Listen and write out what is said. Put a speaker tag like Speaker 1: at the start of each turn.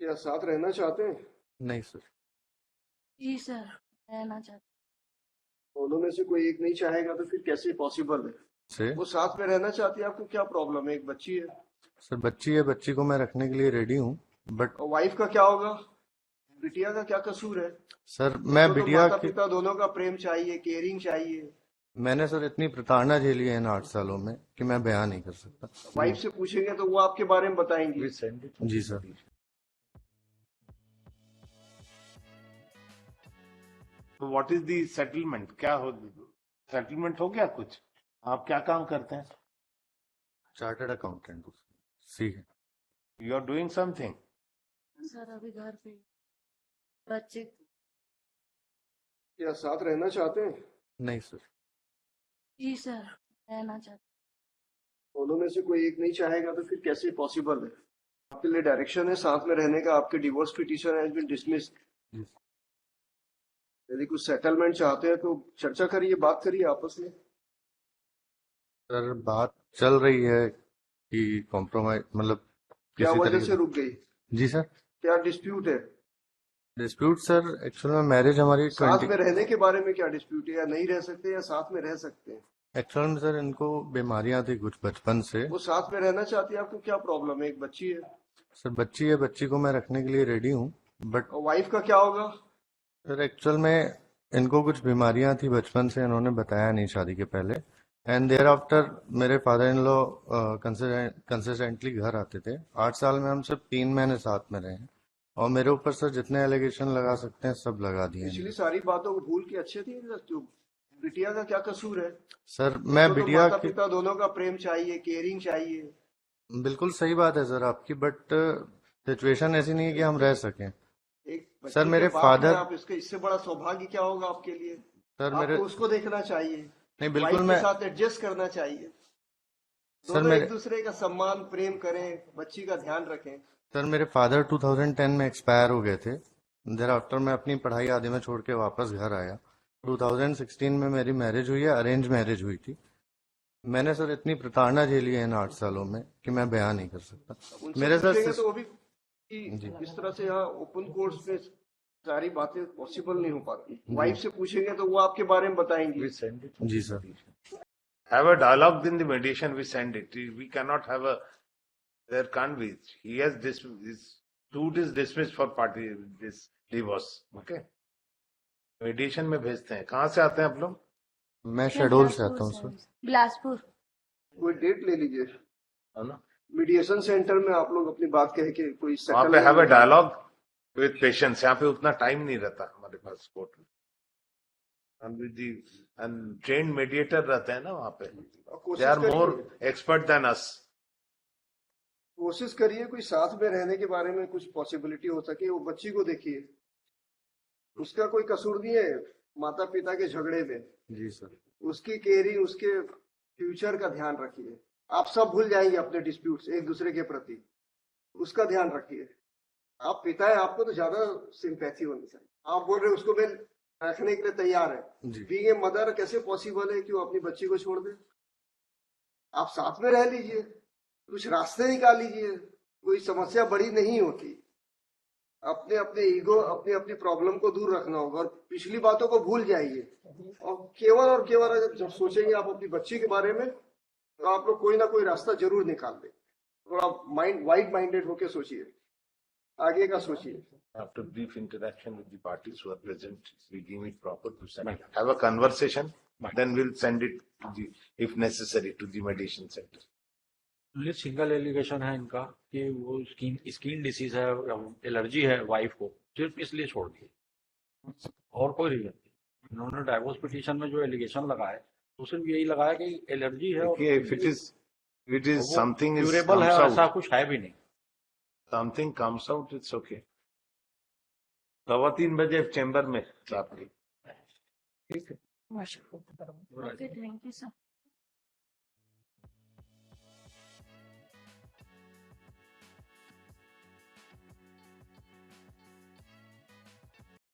Speaker 1: क्या साथ रहना चाहते हैं?
Speaker 2: नहीं सर।
Speaker 3: जी सर, रहना चाहते।
Speaker 1: दोनों में से कोई एक नहीं चाहेगा तो फिर कैसे पॉसिबल है?
Speaker 2: से
Speaker 1: वो साथ में रहना चाहती है, आपको क्या प्रॉब्लम है? एक बच्ची है
Speaker 2: सर बच्ची है, बच्ची को मैं रखने के लिए रेडी हूँ, बट
Speaker 1: और वाइफ का क्या होगा? बिटिया का क्या कसूर है?
Speaker 2: सर मैं
Speaker 1: उसको तो
Speaker 2: बिटिया
Speaker 1: माता
Speaker 2: की
Speaker 1: पिता दोनों का प्रेम चाहिए, केयरिंग चाहिए।
Speaker 2: मैंने सर इतनी प्रताड़ना झेली है इन 8 सालों में कि मैं बयान नहीं कर सकता।
Speaker 1: वाइफ से पूछेंगे तो वो आपके बारे में बताएंगी।
Speaker 2: जी सर।
Speaker 4: तो व्हाट इज दी सेटलमेंट? क्या हो सेटलमेंट हो गया कुछ? आप क्या काम करते हैं?
Speaker 2: चार्टर्ड अकाउंटेंट सी है।
Speaker 4: You are doing something?
Speaker 3: Sir अभी घर पे बच्चे।
Speaker 1: क्या साथ रहना चाहते हैं?
Speaker 2: नहीं सर।
Speaker 3: जी सर, रहना चाहते।
Speaker 1: दोनों में से कोई एक नहीं चाहेगा तो फिर कैसे पॉसिबल है? आपके लिए डायरेक्शन है साथ में रहने का, आपके divorce petition has been dismissed. यदि कुछ सेटलमेंट चाहते हैं तो चर्चा करिए, बात करिए आपस में।
Speaker 2: सर बात चल रही है कि कॉम्प्रोमाइज, मतलब
Speaker 1: क्या
Speaker 2: किसी
Speaker 1: वजह
Speaker 2: तरीके
Speaker 1: से रुक गई?
Speaker 2: जी सर।
Speaker 1: क्या डिस्प्यूट है?
Speaker 2: डिस्प्यूट सर एक्चुअल में मैरिज हमारी
Speaker 1: साथ में रहने के बारे में क्या डिस्प्यूट है? या नहीं रह सकते या साथ में रह सकते हैं?
Speaker 2: एक्चुअल में सर इनको बीमारियां थी कुछ बचपन से।
Speaker 1: वो साथ में रहना चाहती है, आपको क्या प्रॉब्लम है? एक बच्ची है
Speaker 2: सर बच्ची है, बच्ची को मैं रखने के लिए रेडी हूँ, बट
Speaker 1: और वाइफ का क्या होगा?
Speaker 2: सर एक्चुअल में इनको कुछ बीमारियां थी बचपन से, इन्होंने बताया नहीं शादी के पहले। एंड देयर आफ्टर मेरे फादर इन लॉ कंसिस्टेंटली घर आते थे। 8 साल में हम सिर्फ 3 महीने साथ में रहे हैं, और मेरे ऊपर सर जितने एलिगेशन लगा सकते हैं सब लगा दिए
Speaker 1: पिछली
Speaker 2: इन्होंने।
Speaker 1: सारी बातों को भूल के अच्छे थे। तो बिटिया का क्या कसूर है?
Speaker 2: सर मैं
Speaker 1: उसको तो
Speaker 2: बिटिया
Speaker 1: माता
Speaker 2: की
Speaker 1: पिता दोनों का प्रेम चाहिए, केयरिंग चाहिए।
Speaker 2: बिल्कुल सही बात है सर आपकी, बट सिचुएशन ऐसी नहीं है कि हम रह सकें।
Speaker 1: एक
Speaker 2: सर
Speaker 1: बच्ची के
Speaker 2: मेरे
Speaker 1: बाप हैं
Speaker 2: फादर
Speaker 1: आप, इससे बड़ा सौभाग्य क्या होगा आपके लिए?
Speaker 2: सर मेरे
Speaker 1: आपको उसको देखना चाहिए,
Speaker 2: नहीं बिल्कुल
Speaker 1: वाइफ के
Speaker 2: मैं
Speaker 1: साथ एडजस्ट करना चाहिए।
Speaker 2: सर
Speaker 1: दोनों
Speaker 2: मेरे
Speaker 1: एक दूसरे का सम्मान प्रेम करें, बच्ची का ध्यान रखें।
Speaker 2: सर मेरे फादर 2010 में एक्सपायर हो गए थे। देर आफ्टर मैं अपनी पढ़ाई आदि में छोड़ के वापस घर आया। 2016 में मेरी मैरिज हुई है, अरेंज मैरिज हुई थी। मैंने सर इतनी प्रताड़ना झेली है इन 8 सालों में कि मैं बयान नहीं कर सकता।
Speaker 1: उनसे
Speaker 2: मेरे साथ
Speaker 1: पूछेंगे तो वो भी कि
Speaker 2: जी
Speaker 1: इस तरह से यहाँ ओपन कोर्स में सारी बातें पॉसिबल नहीं हो पाती। वाइफ से पूछेंगे तो वो आपके बारे में बताएंगी।
Speaker 4: We send it.
Speaker 2: जी sir.
Speaker 4: Have a dialogue in the mediation. We send it. We cannot have a. There can't be. He has this. His suit is dismissed for party this divorce. Okay. मेडिएशन में भेजते हैं। कहाँ से आते हैं आप लोग?
Speaker 2: मैं शेड्यूल से आता हूँ सर।
Speaker 3: बिलासपुर।
Speaker 1: कोई डेट ले लीजिए,
Speaker 4: है ना?
Speaker 1: मीडिएशन सेंटर में आप लोग अपनी बात कह के कोई
Speaker 4: वहाँ पे
Speaker 1: settle.
Speaker 4: Have a dialogue with patients. यहाँ पे उतना टाइम नहीं रहता हमारे पास कोर्ट में। And trained mediator रहते हैं ना वहाँ पे। They are more expert than us.
Speaker 1: कोशिश करिए कोई साथ में रहने के बारे में कुछ पॉसिबिलिटी हो सके। वो बच्ची को देखिए, उसका कोई कसूर नहीं है माता पिता के झगड़े में।
Speaker 2: जी सर।
Speaker 1: उसकी केयरिंग, उसके फ्यूचर का ध्यान रखिए। आप सब भूल जाएंगे अपने डिस्प्यूट्स एक दूसरे के प्रति, उसका ध्यान रखिए। आप पिता है, आपको तो ज्यादा सिंपैथी होनी चाहिए। आप बोल रहे उसको मैं रखने के लिए तैयार है। बीइंग ए मदर कैसे पॉसिबल है कि वो अपनी बच्ची को छोड़ दे? आप साथ में रह लीजिए, कुछ रास्ते निकाल लीजिए, कोई समस्या बड़ी नहीं होती। अपने अपने ईगो, अपनी अपनी प्रॉब्लम को दूर रखना होगा और पिछली बातों को भूल जाइए। और केवल अगर जब सोचेंगे आप अपनी बच्ची के बारे में तो आप लोग कोई ना कोई रास्ता जरूर निकाल दें। थोड़ा माइंड वाइड माइंडेड होके सोचिए, आगे का सोचिए।
Speaker 4: After brief interaction with the parties who are present, we give it proper to send. Have a conversation, then we'll send it to the, if necessary, to the mediation center.
Speaker 5: ये single allegation है इनका कि वो skin disease है, allergy है wife को, सिर्फ इसलिए छोड़ दी, और कोई रीजन नहीं। इन्होंने डाइवोर्स पिटीशन में जो एलिगेशन लगाया तो सिर्फ यही लगाया कि एलर्जी है और
Speaker 4: If it is something is
Speaker 5: durable है,
Speaker 4: comes
Speaker 5: ऐसा
Speaker 4: out,
Speaker 5: कुछ है भी नहीं।
Speaker 4: something comes out, it's okay. 3:15 chamber में आपकी। ठीक है।
Speaker 3: Okay, thank you sir.